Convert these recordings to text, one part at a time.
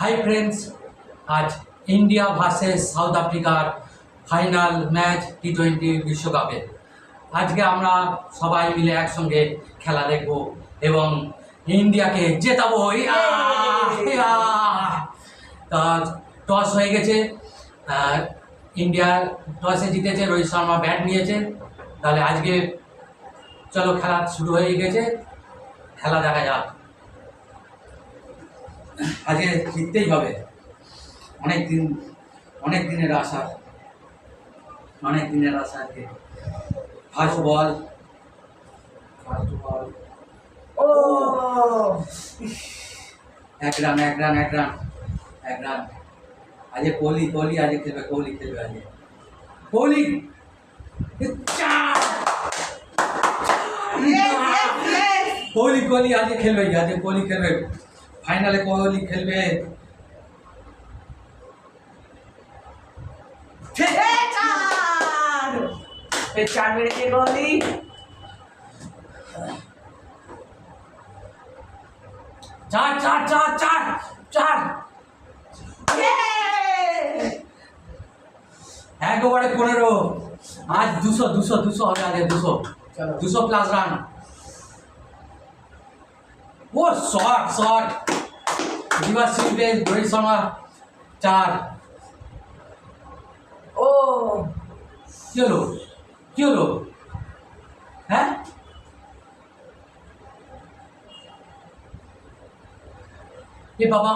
Hi friends, আজ India versus south আফ্রিকার final match টি-20 বিশ্বকাপে। আজকে আমরা সবাই মিলে একসঙ্গে খেলা দেখব এবং ইন্ডিয়াকে জেতাবো। তা টস হয়ে গেছে, ইন্ডিয়া টসে জিতেছে, রোহিত শর্মা ব্যাট নিয়েছে। তাহলে আজকে চলো, খেলা শুরু হয়ে গেছে, খেলা দেখা যাক। আজকে জিততেই হবে, অনেক দিনের আশা আজকে। ফার্স্ট বল, ও এক রান। আজকে কোহলি আজকে খেলবে, আজকে কোহলি কোহলি আজকে খেলবে, ফাইনালে কোহলি খেলবে। চার মেরেছে কোহলি। চার 1 ওভারে 15। আজ 200 হবে, আগে 200 প্লাস রান। ও শট রিভার্স সুইপে রোহিত শর্মা 4। ও কি হলো হ্যাঁ? এ বাবা,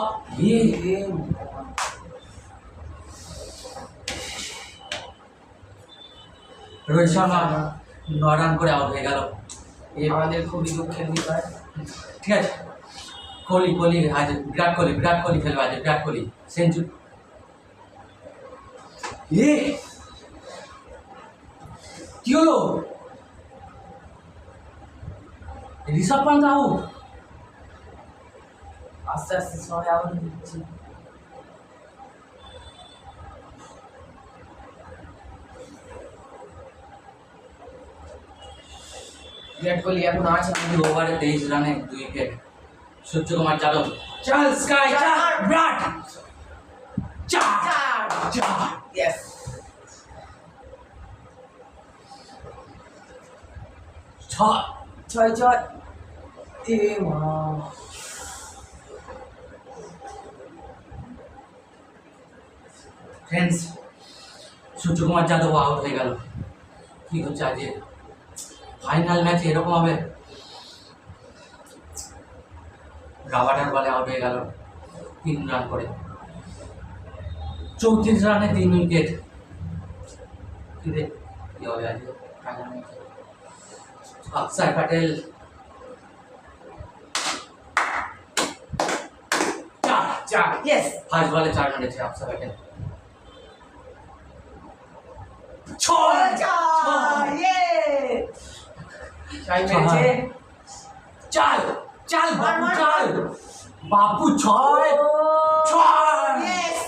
রোহিত শর্মা 9 রান করে আউট হয়ে গেল। আমাদের খুবই দুঃখের বিষয়। ঠিক আছে, কোহলি আজ বিরাট কোহলি খেলবে, আজ বিরাট কোহলি সেঞ্চুরি। কি হলো? ঋষভ পান্ত আউট। আস্তে আস্তে সবাই আউট দিচ্ছে। বিরাট কোহলি এখন আছে 2 ওভারে 23 রানে 2 উইকেট। সূর্যকুমার যাদব, চল স্কাই, চার বিরাট, চার। ইয়েস। ছয় এ মা। ফ্রেন্ডস, সূর্যকুমার যাদব আউট হয়ে গেল। কি হচ্ছে আজকে ফাইনাল ম্যাচে এরকম হবে? রাবাডার বলে আউট হয়ে গেল 3 রান করে। 34 রানে 3 উইকেট। কি হবে আজকে ফাইনাল ম্যাচে? অক্ষর প্যাটেল চার। ইয়েস। ফার্স্ট বলে 4 মেরেছে অক্ষর প্যাটেল। 6 ইয়ে। ছয় মেরেছে। চাল বাপু 6। ইয়েস।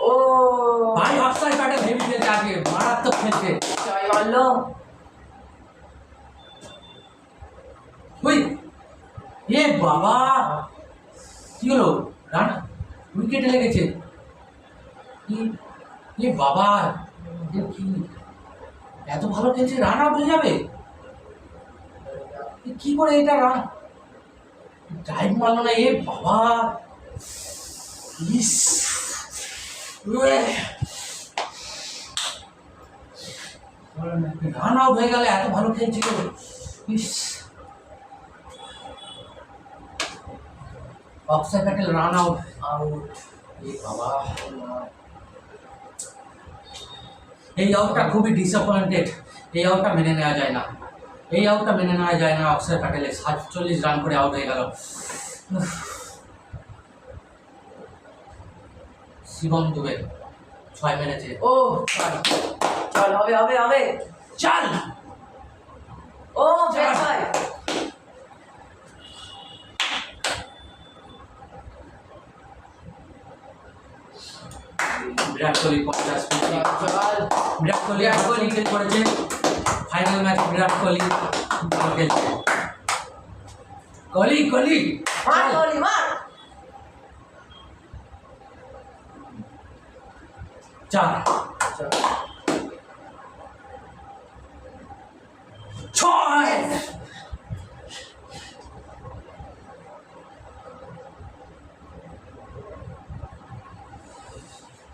ও ভাই, অক্ষর প্যাটেল হেভি খেলছে আজকে, মারাত্মক খেলছে। ছয় মারলো। ওই এ বাবা, কি হলো? রান উইকেটে লেগেছে। এ বাবা, কি এত ভালো খেলছে, রান আউট হয়ে যাবে? কি করে এটা রান ড্রাইভ মারলো না? এ বাবা, ইস, রান আউট হয়ে গেলে, এত ভালো খেলছিল। ইস, অক্ষর প্যাটেল রান আউট। এ বাবা, এই আউটটা খুবই ডিসঅ্যাপয়েন্টেড। এই আউটটা মেনে নেওয়া যায় না। অক্ষর প্যাটেলের 47 রান করে আউট হয়ে গেল। শিবম দুবে 6 মেরেছে। ও চল, হবে। চাল। ও ছয়। বিরাট কোহলি 50 চল বিরাট কোহলি উইকেট করেছে। ফাইনাল ম্যাচ বিরাট কোহলি ভালো খেলছে। কোহলি মার কোহলি মার। 4 6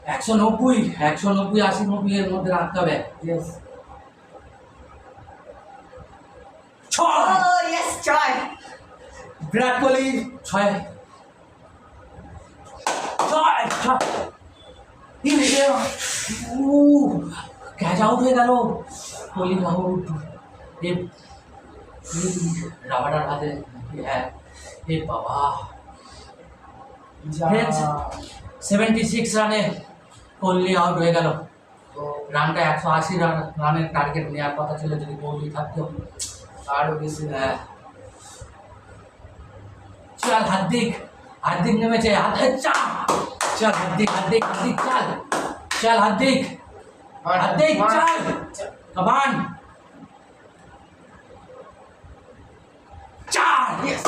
190 80 90 এর মধ্যে রাখতে হবে। Yes. 6 Oh yes, try. Virat Kohli 6 catch out হয়ে গেল। কোহলি আউট। রাবাডার হাতে হ্যাঁ এ বাবা। Friends, 76 রানে কোহলি আউট হয়ে গেল। রানটা 180 রানের টার্গেট নেওয়ার কথা ছিল যদি কোহলি থাকতো আরো বেশি। হ্যাঁ চল হার্দিক নেমেছে। চল হার্দিক চল হার্দিক চল কমান 4 Yes.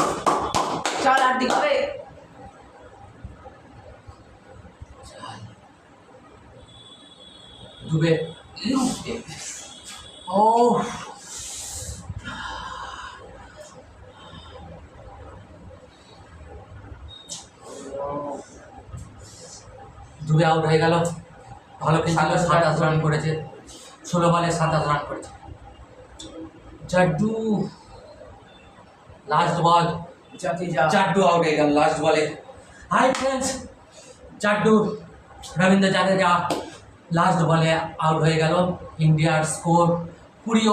চল হার্দিক হবে। ডুবে ও ডুবে আউট হয়ে গেল। ভালো খেলছিল, 27 রান করেছে। 16 বলে 27 রান করেছে। জাড্ডু লাস্ট বল, জাড্ডু আউট হয়ে গেল লাস্ট বলে। Hi friends, Jaddu Rabindra Jadeja last বলে আউট হয়ে গেল। ইন্ডিয়ার স্কোর 20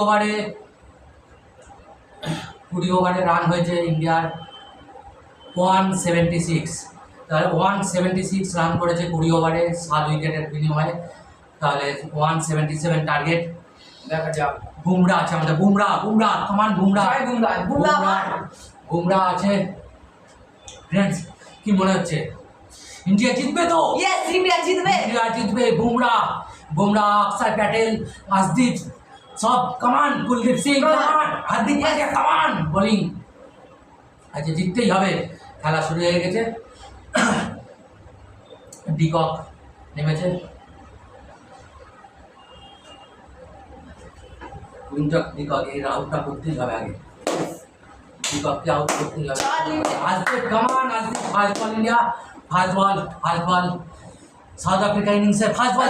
ওভারে রান হয়েছে ইন্ডিয়ার 176। তাহলে 176 রান করেছে 20 ওভারে 7 উইকেটের বিনিময়ে। তাহলে 177 টার্গেট। দেখা যাক। বুমরা আছে আমাদের, বুমরা কমান জয় বুমরা। বুমরা আছে। ফ্রেন্ডস কি মনে হচ্ছে ইন্ডিয়া জিতবে তো? Yes, ইন্ডিয়া জিতবে। বুমরা অক্ষর প্যাটেল, আসদীপ সব কমান, কুলদীপ সিং কমান, হার্দিক পান্ডিয়া কমান বোলিং। আচ্ছা জিততেই হবে। খেলা শুরু হয়ে গেছে। ডিকক নেমেছে। ডিকক এই আউটটা করতেই হবে আগে। ডিকককে আউট করতেই হবে। আসদীপ কমান, ফার্স্ট বল ইন্ডিয়া, ফার্স্ট বল সাউথ আফ্রিকা ইনিংসের ফার্স্ট বল।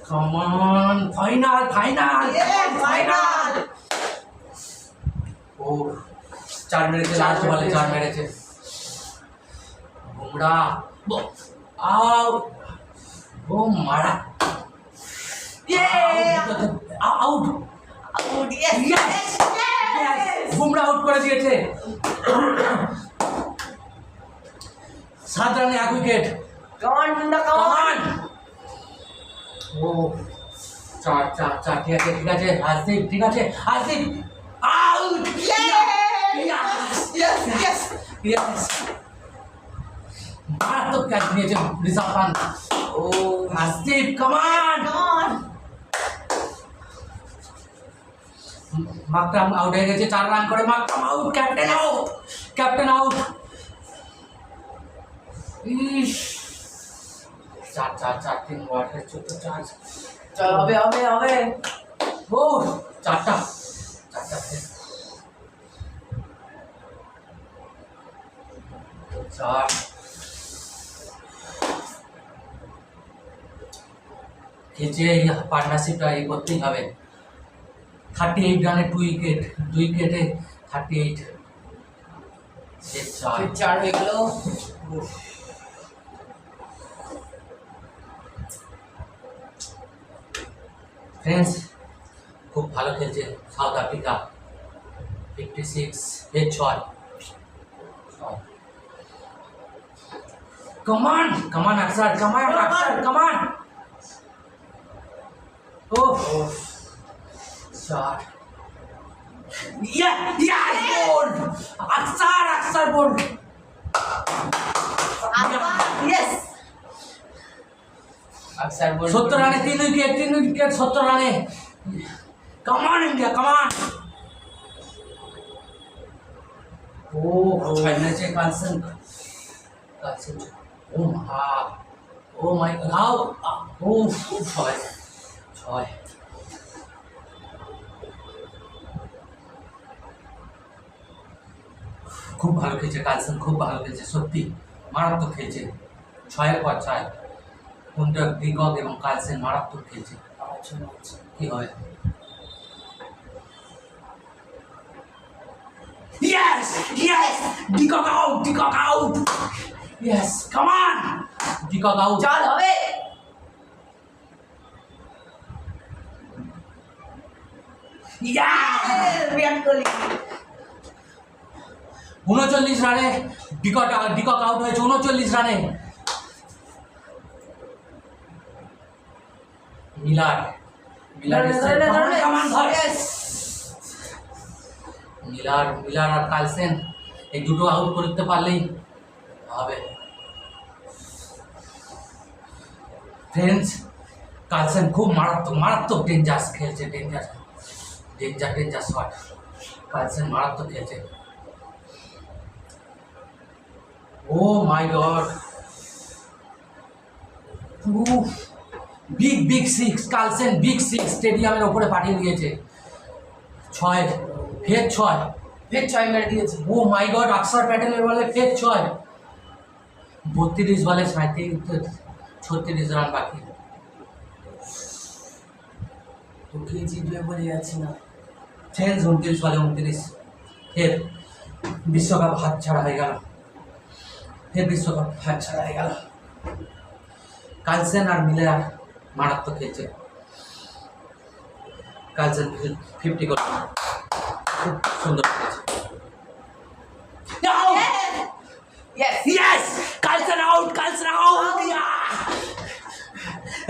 কমান ফাইনাল। ও 4 মেরেছে লাস্ট বলে, 4 মেরেছে। বুমরা আউট। ও মারা আউট। বুমরা আউট করে দিয়েছে। 7 রানে 1 উইকেট। কমান ও 4 ঠিক আছে হাসদীপ আউট। মারাত্মক ক্যাচ নিয়েছে ঋষভ পান্ত। ও হাসদীপ কমান। মাকরাম আউট হয়ে গেছে 4 রান করে। Markram out, captain out. ইস 4 3 ওয়ার্ডের 14 চল হবে। ও 4টা খেলছে। এই পার্টনারশিপটা এই করতেই হবে। 38 রানে 2 উইকেটে 38। 4 হয়ে গেল। ফ্রেন্ডস খুব ভালো খেলছে সাউথ আফ্রিকা। 56 6 কমান আকসার কমান ও 4 बोल्ड अक्सर बोल्ड Yes. अक्सर बोल 70 রানে 3 উইকেট 70 রানে। কামান ইন্ডিয়া কামান। ও 6 মেরেছে কালসেন। ও মা, ও মাই গড, ও 6 খুব ভালো খেলছে কালসেন, খুব ভালো খেলছে, সত্যি মারাত্মক খেলছে। 6-এর পর 6 কোনটা ডিকক এবং কালসেন মারাত্মক খেলছে। কি হয়? Yes! Yes! Deacock out! Deacock out! Yes! Come on! Deacock out! चल হবে Yeah! বিরাট কোহলি 39 রানে ডিকক আউট হয়েছে 39 রানে। মিলার মিলার আর কালসেন এই দুটো আউট করতে পারলেই হবে। ফ্রেন্ডস, কালসেন খুব মারাত্মক ডেঞ্জার খেলছে, ডেঞ্জার শট। কালসেন মারাত্মক খেলছে। Oh my god, big six. Klaasen big six স্টেডিয়ামের ওপরে পাঠিয়ে দিয়েছে। 6 ফের 6 ফের 6 মেরে দিয়েছে। ও মাই গড, অক্ষর প্যাটেলের বলে ফের 6। 32 বলে 36 রান বাকি। তো কি জিতবে বলে যাচ্ছি না। 29 বলে 29। ফের বিশ্বকাপ হাতছাড়া হয়ে গেল। কালসেন আর মিলার মারাত্মক খেলছে। কালসেন 50 করে খুব সুন্দর খেলছে। Yes! Carlsen out!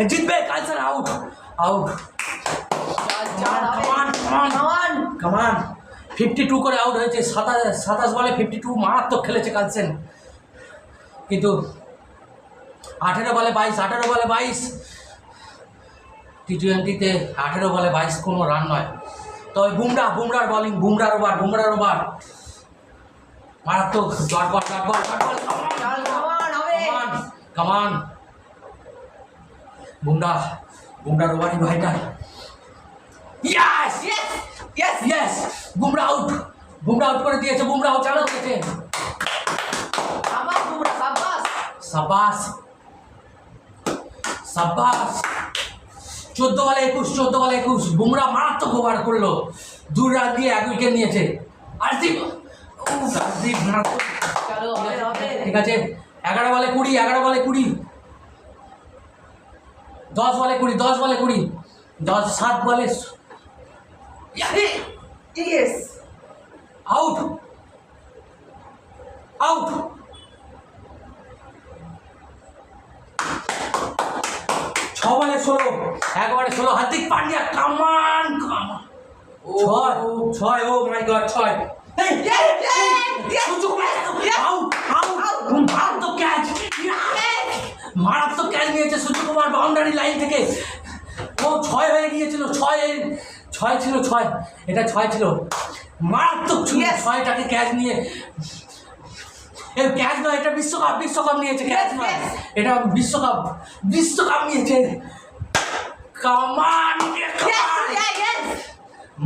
জিতবে কালসেন আউট। কামান 52 করে আউট হয়েছে। 27 বলে 52 মারাত্মক খেলেছে কালসেন। কিন্তু 18 বলে 22 টি-20-তে 18 বলে 22 কোনো রান নয়। তবে বুমরার বোলিং, বুমরার ওভার মারাত্মক। ডট বল কামান। বুমরার ওভারই ভাইটা। ইয়েস বুমরা আউট করে দিয়েছে। বুমরা আউট চালু করেছে। সাবাস 14 বলে 21। বুমরা মারাত্মক ওভার করলো। 2 রান দিয়ে 1 উইকেট নিয়েছে। আরদীপ ঠিক আছে। 11 বলে 20 10 বলে 20 7 বলে আউট 6 বলে 16 একবারে 16। হার্দিক পান্ডিয়া কামান 6 ও মাই গড 6। মারাত্মক ক্যাচ নিয়েছে সূর্যকুমার বাউন্ডারি লাইন থেকে। ও 6 হয়ে গিয়েছিল। 6 ছিল 6। এটা 6 ছিল। মারাত্মক 6টাকে ক্যাচ নিয়ে, ক্যাচ নয়, এটা বিশ্বকাপ নিয়েছে। ক্যাচ নয়, এটা বিশ্বকাপ নিয়েছে। কামান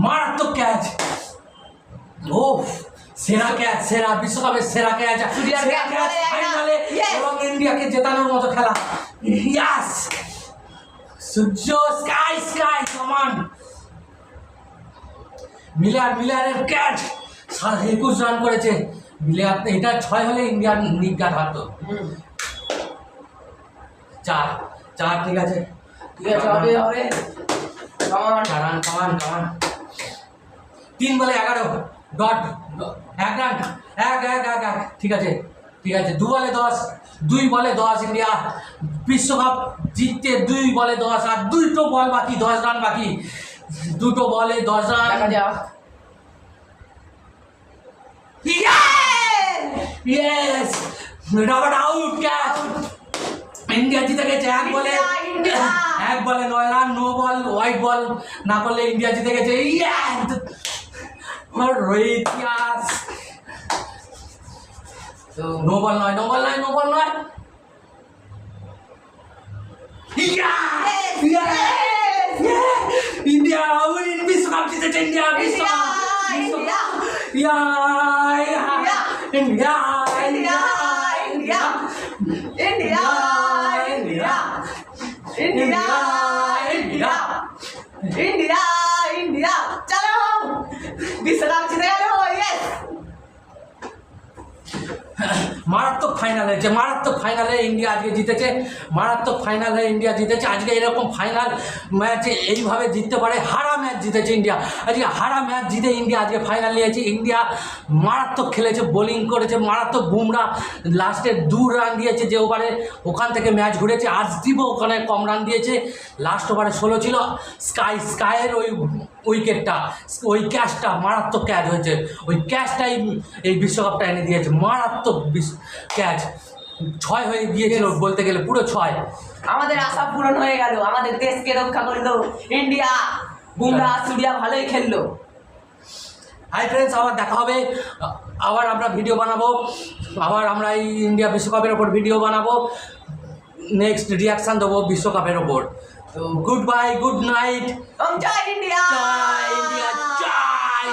মারাত্মক ক্যাচ। ও সেরা বিশ্বকাপের সেরা ক্যাচ ফাইনালে এবং ইন্ডিয়াকে জেতানোর মতো খেলা। ইয়াস সূর্য স্কাই কামান। মিলারের ক্যাচ 21 রান করেছে। মিলার এটা 6 হলে ইন্ডিয়ার নিজ্ঞাত হারতো। 4 ঠিক আছে হবে কামান 3 বলে 11 ডট 1 রান 1 ঠিক আছে 2 বলে 10 ইন্ডিয়া বিশ্বকাপ জিততে। 2 বলে 10 আর 2টো বল বাকি, 10 রান বাকি। 2টো বলে 10 রান। দেখা যাক। Yes Robert out catch. India জিতে গেছে 1 বলে এক বলে 9 run, no ball, white ball না করলে ইন্ডিয়া জিতে গেছে। রোহিত ইয়াস, তো নো বল নয়, নো বল নয়, নো বল নয়। ইন্ডিয়া উইন, বিশ্বকাপ জিতেছে ইন্ডিয়া, বিশ্বকাপ, বিশ্বকাপ। India, India, India, India, India, India, India, India, India, India, চলো বিশ্বকাপ জিতে গেল। ইয়েস, মারাত্মক ফাইনাল হয়েছে, মারাত্মক ফাইনালে ইন্ডিয়া আজকে জিতেছে, মারাত্মক ফাইনালে ইন্ডিয়া জিতেছে। আজকে এরকম ফাইনাল ম্যাচে এইভাবে জিততে পারে, হারা ম্যাচ জিতেছে ইন্ডিয়া। আজকে হারা ম্যাচ জিতে ইন্ডিয়া আজকে ফাইনাল নিয়েছে। ইন্ডিয়া মারাত্মক খেলেছে, বোলিং করেছে মারাত্মক। বুমরা লাস্টে 2 রান দিয়েছে যে ওভারে, ওখান থেকে ম্যাচ ঘুরেছে। আজদীপও ওখানে কম রান দিয়েছে, লাস্ট ওভারে 16 ছিল। স্কাইয়ের ওই উইকেটটা, ওই ক্যাচটা মারাত্মক ক্যাচ হয়েছে, ওই ক্যাচটাই এই বিশ্বকাপটা এনে দিয়েছে। মারাত্মক ক্যাচ, 6 হয়ে গিয়েছিল বলতে গেলে, পুরো 6। আমাদের আশা পূরণ হয়ে গেল, আমাদের দেশকে রক্ষা করলো ইন্ডিয়া। বুমরা সূর্যা ভালোই খেললো। হাই ফ্রেন্ডস, আবার দেখা হবে, আবার আমরা ভিডিও বানাবো, আবার আমরা এই ইন্ডিয়া বিশ্বকাপের ওপর ভিডিও বানাবো, নেক্সট রিয়াকশান দেবো বিশ্বকাপের ওপর। তো গুড বাই, গুড নাইট, জয় ইন্ডিয়া। জয় ইন্ডিয়া, জয়।